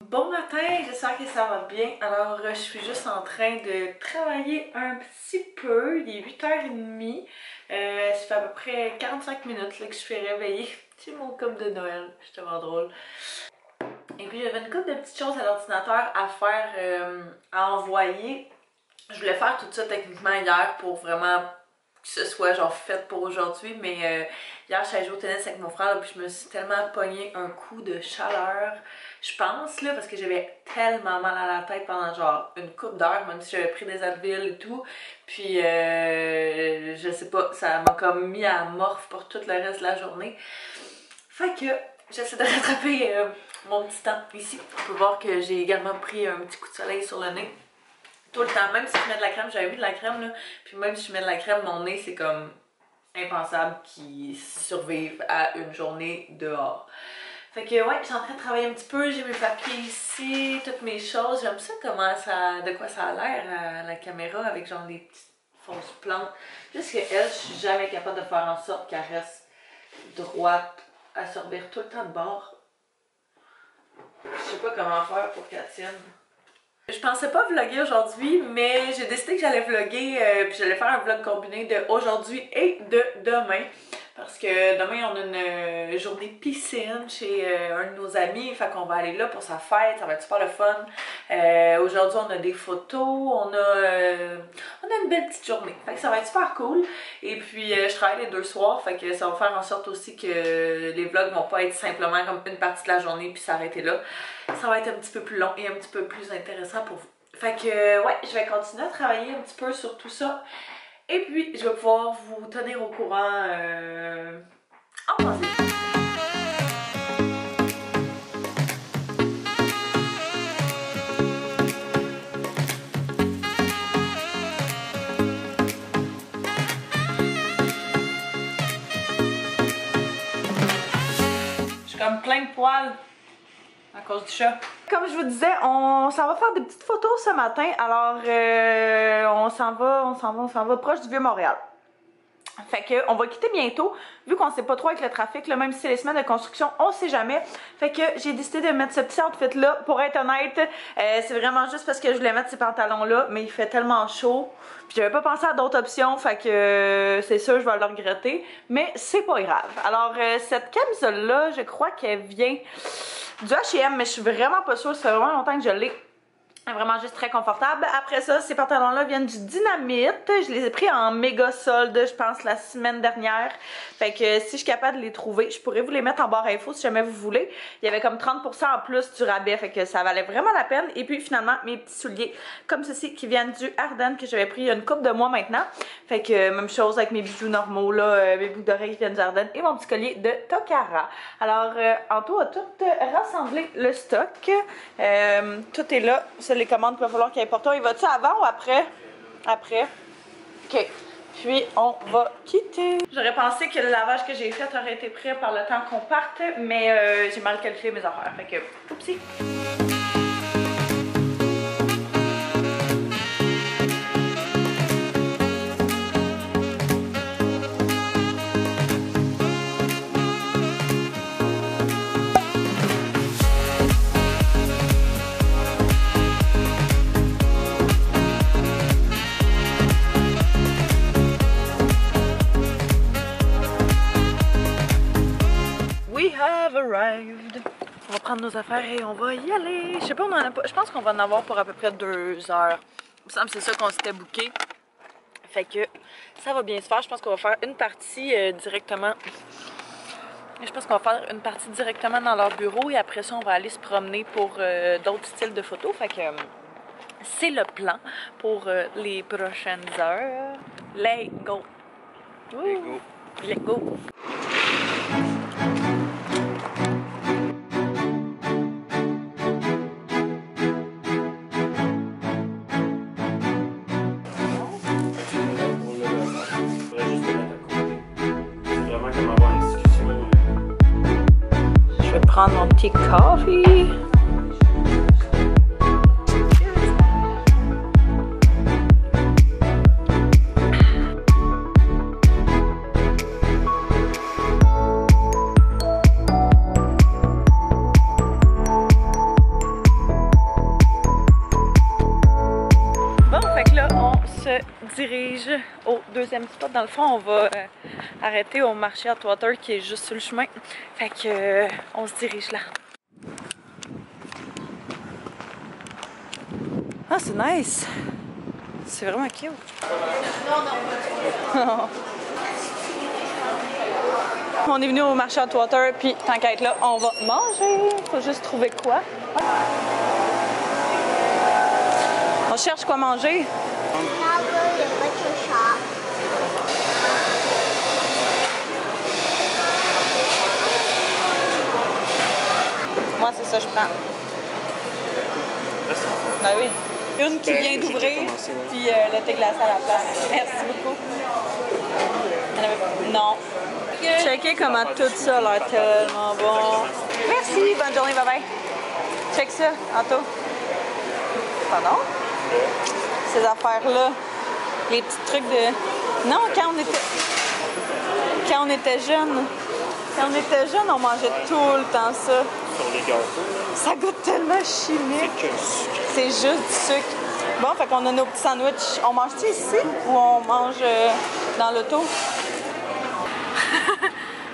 Bon matin, j'espère que ça va bien. Alors, je suis juste en train de travailler un petit peu. Il est 8h30. Ça fait à peu près 45 minutes là, que je suis réveillée. C'est mon couple de Noël. C'est tellement drôle. Et puis, j'avais une couple de petites choses à l'ordinateur à faire, à envoyer. Je voulais faire tout ça techniquement hier pour vraiment que ce soit genre fait pour aujourd'hui, mais hier je suis allée jouer au tennis avec mon frère là, puis je me suis tellement pogné un coup de chaleur, je pense là, parce que j'avais tellement mal à la tête pendant genre une couple d'heures, même si j'avais pris des Advil et tout, puis je sais pas, ça m'a comme mis à morph pour tout le reste de la journée. Fait que j'essaie de rattraper mon petit temps ici. On peut voir que j'ai également pris un petit coup de soleil sur le nez. Tout le temps, même si je mets de la crème, j'avais mis de la crème là, puis même si je mets de la crème, mon nez c'est comme impensable qu'il survive à une journée dehors. Fait que ouais, je suis en train de travailler un petit peu, j'ai mes papiers ici, toutes mes choses, j'aime ça comment ça, de quoi ça a l'air à la caméra avec genre des petites fausses plantes. Juste que elle, je suis jamais capable de faire en sorte qu'elle reste droite, à se revirer tout le temps de bord. Je sais pas comment faire pour qu'elle tienne. Je pensais pas vlogger aujourd'hui, mais j'ai décidé que j'allais vlogger, puis j'allais faire un vlog combiné de aujourd'hui et de demain. Parce que demain, on a une journée piscine chez un de nos amis, fait qu'on va aller là pour sa fête, ça va être super le fun. Aujourd'hui, on a des photos, on a une belle petite journée, fait que ça va être super cool. Et puis, je travaille les 2 soirs, fait que ça va faire en sorte aussi que les vlogs vont pas être simplement comme une partie de la journée puis s'arrêter là. Ça va être un petit peu plus long et un petit peu plus intéressant pour vous. Fait que, ouais, je vais continuer à travailler un petit peu sur tout ça. Et puis, je vais pouvoir vous tenir au courant en passant. Je suis comme plein de poils à cause du chat. Comme je vous disais, on s'en va faire des petites photos ce matin. Alors, on s'en va proche du Vieux-Montréal. Fait que on va quitter bientôt, vu qu'on sait pas trop avec le trafic, là, même si c'est les semaines de construction, on sait jamais. Fait que j'ai décidé de mettre ce petit outfit là, pour être honnête, c'est vraiment juste parce que je voulais mettre ces pantalons là, mais il fait tellement chaud, puis j'avais pas pensé à d'autres options, fait que c'est sûr je vais le regretter, mais c'est pas grave. Alors cette camisole là, je crois qu'elle vient du H&M, mais je suis vraiment pas sûre, ça fait vraiment longtemps que je l'ai. Vraiment juste très confortable. Après ça, ces pantalons-là viennent du Dynamite. Je les ai pris en méga solde, je pense, la semaine dernière. Fait que si je suis capable de les trouver, je pourrais vous les mettre en barre info si jamais vous voulez. Il y avait comme 30% en plus du rabais, fait que ça valait vraiment la peine. Et puis finalement, mes petits souliers comme ceci qui viennent du Ardennes que j'avais pris il y a une couple de mois maintenant. Fait que même chose avec mes bijoux normaux, là, mes boucles d'oreilles qui viennent du Ardennes et mon petit collier de Tokara. Alors, Anto a tout rassemblé le stock. Tout est là. Les commandes qu'il va falloir qu'il aille pour toi. Il va-tu avant ou après? Après. OK. Puis, on va quitter. J'aurais pensé que le lavage que j'ai fait aurait été prêt par le temps qu'on parte, mais j'ai mal calculé mes affaires. Fait que, oupsie. Arrived. On va prendre nos affaires et on va y aller. Je sais pas, on en a pas. Je pense qu'on va en avoir pour à peu près 2 heures. Il me semble que c'est ça qu'on s'était booké. Fait que ça va bien se faire. Je pense qu'on va faire une partie directement. Je pense qu'on va faire une partie directement dans leur bureau et après ça, on va aller se promener pour d'autres styles de photos. Fait que c'est le plan pour les prochaines heures. Let's go! Let's go! Let's go! Je vais prendre mon petit coffee. dirige au deuxième spot. Dans le fond, on va arrêter au marché Atwater qui est juste sur le chemin. Fait que on se dirige là. Ah, c'est nice! C'est vraiment cute! Non. On est venu au marché Atwater, puis tant qu'à être là, on va manger. Faut juste trouver quoi. On cherche quoi manger. Moi, c'est ça que je prends. Ben oui. Une qui vient d'ouvrir, puis le thé glacé à la place. Merci beaucoup. Non. Checkez comment tout ça a l'air tellement bon. Merci, bonne journée, bye bye. Check ça, Anto. Pardon? Ces affaires-là, les petits trucs de... Non, quand on était jeunes, on mangeait tout le temps ça. Sur les gâteaux. Ça goûte tellement chimique. C'est juste du sucre. Bon, fait qu'on a nos petits sandwichs. On mange-tu ici ou on mange dans l'auto?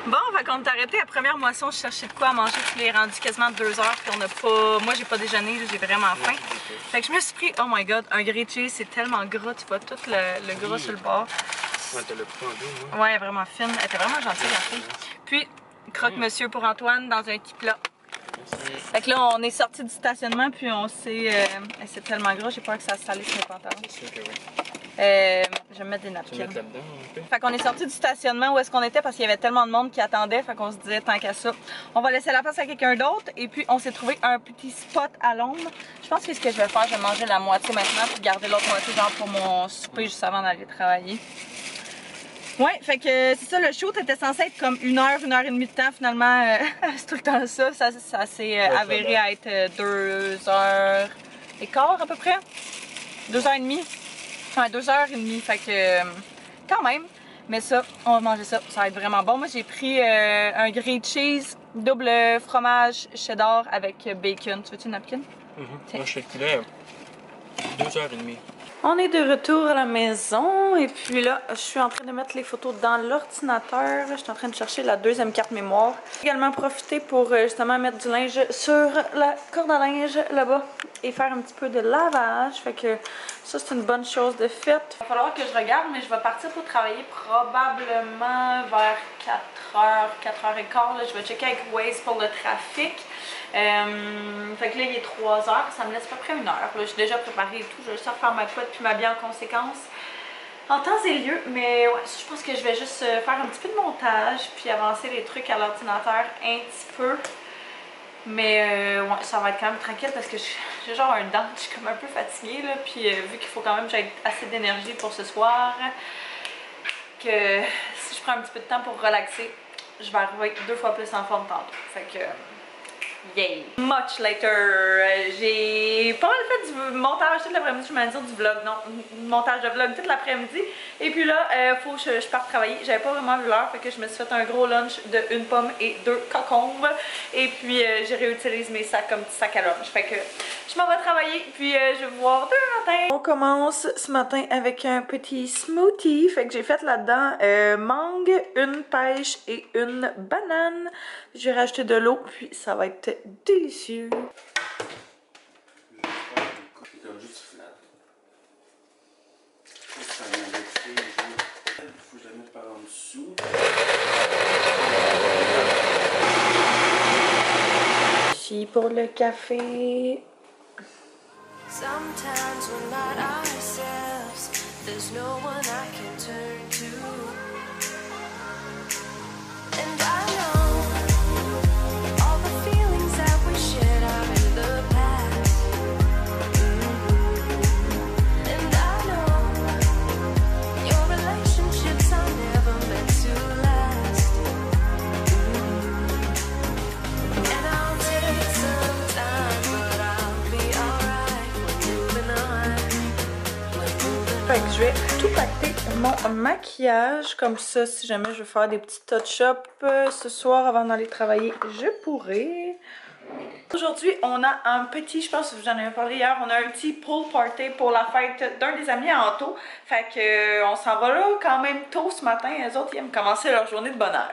Bon, fait qu'on est arrêté à première moisson, je cherchais de quoi à manger, puis il est rendu quasiment 2 heures, puis on n'a pas... Moi, j'ai pas déjeuné, j'ai vraiment faim. Fait que je me suis pris, oh my god, un grilled cheese, c'est tellement gras, tu vois tout le gras sur le bord. Ouais, t'as le pris en deux, moi. Ouais, vraiment fine. Elle était vraiment gentille, la fille. Puis, croque-monsieur pour Antoine dans un petit plat. Fait que là, on est sorti du stationnement, puis on s'est... c'est tellement gras, j'ai peur que ça salisse mes pantalons. C'est sûr que oui. Je vais me mettre des napkins. Tu vas mettre là-dedans, un peu? Fait qu'on est sorti du stationnement où est-ce qu'on était parce qu'il y avait tellement de monde qui attendait. Fait qu'on se disait, tant qu'à ça, on va laisser la place à quelqu'un d'autre. Et puis, on s'est trouvé un petit spot à l'ombre. Je pense que ce que je vais faire, je vais manger la moitié maintenant puis garder l'autre moitié genre pour mon souper juste avant d'aller travailler. Ouais, fait que c'est ça, le shoot était censé être comme 1 heure, 1 heure et demie de temps. Finalement, c'est tout le temps ça. Ça s'est avéré à être 2 heures et quart à peu près. 2 heures et demie. Ouais, 2 heures et demie. Fait que quand même. Mais ça, on va manger ça. Ça va être vraiment bon. Moi, j'ai pris un grilled cheese, double fromage cheddar avec bacon. Tu veux-tu une napkin? Moi, je calculais 2 heures et demie. On est de retour à la maison et puis là, je suis en train de mettre les photos dans l'ordinateur. Je suis en train de chercher la deuxième carte mémoire. J'ai également profité pour justement mettre du linge sur la corde à linge là-bas et faire un petit peu de lavage. Fait que ça, c'est une bonne chose de faite. Il va falloir que je regarde, mais je vais partir pour travailler probablement vers 4h, 4h15. Là. Je vais checker avec Waze pour le trafic. Fait que là il est 3h, ça me laisse à peu près 1 heure. Là, je suis déjà préparée et tout, je vais juste faire ma couette puis m'habiller en conséquence en temps et lieu. Mais ouais, je pense que je vais juste faire un petit peu de montage puis avancer les trucs à l'ordinateur un petit peu. Mais ouais, ça va être quand même tranquille parce que j'ai genre un dent, je suis comme un peu fatiguée là. Puis vu qu'il faut quand même que j'aie assez d'énergie pour ce soir, que si je prends un petit peu de temps pour relaxer, je vais arriver 2 fois plus en forme tantôt. Fait que... Yay! Much later! J'ai pas mal fait du montage toute l'après-midi, je vais dire du vlog, non, montage de vlog toute l'après-midi. Et puis là, faut que je parte travailler. J'avais pas vraiment vu l'heure, fait que je me suis fait un gros lunch de 1 pomme et 2 concombres. Et puis je réutilise mes sacs comme petit sac à lunch. Fait que je m'en vais travailler, puis je vais vous voir demain matin. On commence ce matin avec un petit smoothie. Fait que j'ai fait là-dedans mangue, une pêche et une banane. J'ai rajouté de l'eau, puis ça va être délicieux. C'est comme juste flat. Faut que je la mette par en dessous. Ici pour le café. Sometimes we're not ourselves. There's no one I can turn to. And I know all the feelings that we shared are in the past. And I know your relationships are never meant to last. And I'll take some time, but I'll be alright. We're moving on. Fait que je vais tout pacter mon maquillage comme ça, si jamais je veux faire des petits touch-up ce soir avant d'aller travailler, je pourrais. Aujourd'hui, on a un petit, je pense que j'en avais parlé hier, on a un petit pool party pour la fête d'un des amis à Anto. Fait que on s'en va là quand même tôt ce matin. Les autres, ils aiment commencer leur journée de bonne heure.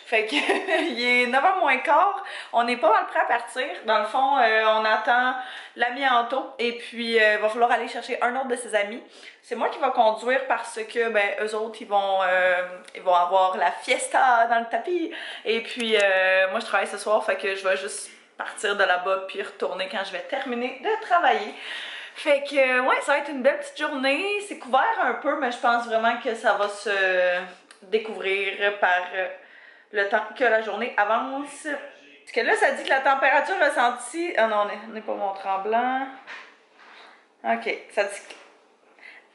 Fait que il est 9h moins quart. On est pas mal prêt à partir. Dans le fond, on attend l'ami Anto et puis il va falloir aller chercher un autre de ses amis. C'est moi qui vais conduire parce que ben eux autres ils vont avoir la fiesta dans le tapis. Et puis moi je travaille ce soir, fait que je vais juste partir de là-bas puis retourner quand je vais terminer de travailler. Fait que ouais, ça va être une belle petite journée. C'est couvert un peu, mais je pense vraiment que ça va se découvrir par le temps que la journée avance. Parce que là, ça dit que la température ressentie... Ah non, on n'est pas au Mont-Tremblant. Ok, ça dit que...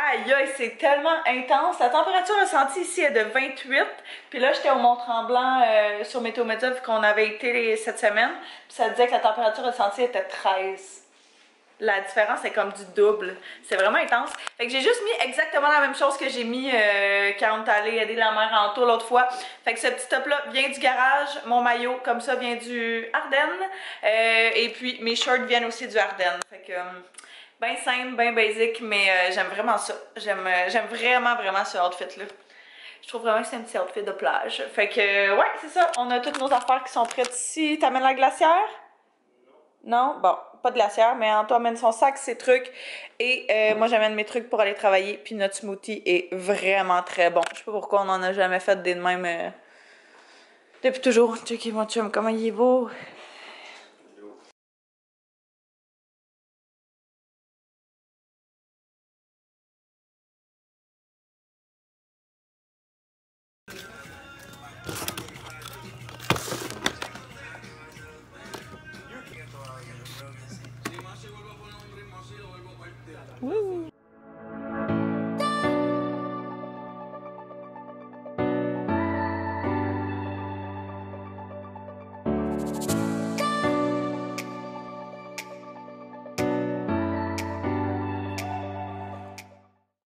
Aïe aïe, c'est tellement intense. La température ressentie ici est de 28. Puis là, j'étais au Mont-Tremblant sur Météo Média vu qu'on avait été cette semaine. Puis ça disait que la température ressentie était 13. La différence est comme du double. C'est vraiment intense. Fait que j'ai juste mis exactement la même chose que j'ai mis quand on est allé aider la mère en tour l'autre fois. Fait que ce petit top-là vient du garage. Mon maillot, comme ça, vient du Ardennes. Et puis mes shorts viennent aussi du Ardennes. Fait que... ben simple, ben basic, mais j'aime vraiment ça. J'aime vraiment ce outfit-là. Je trouve vraiment que c'est un petit outfit de plage. Fait que, ouais, c'est ça. On a toutes nos affaires qui sont prêtes ici. T'amènes la glacière? Non? Bon, pas de glacière, mais Anto amène son sac, ses trucs. Et moi, j'amène mes trucs pour aller travailler. Puis notre smoothie est vraiment très bon. Je sais pas pourquoi on n'en a jamais fait des de même depuis toujours. Checkez mon chum, comment il est beau. Wouh!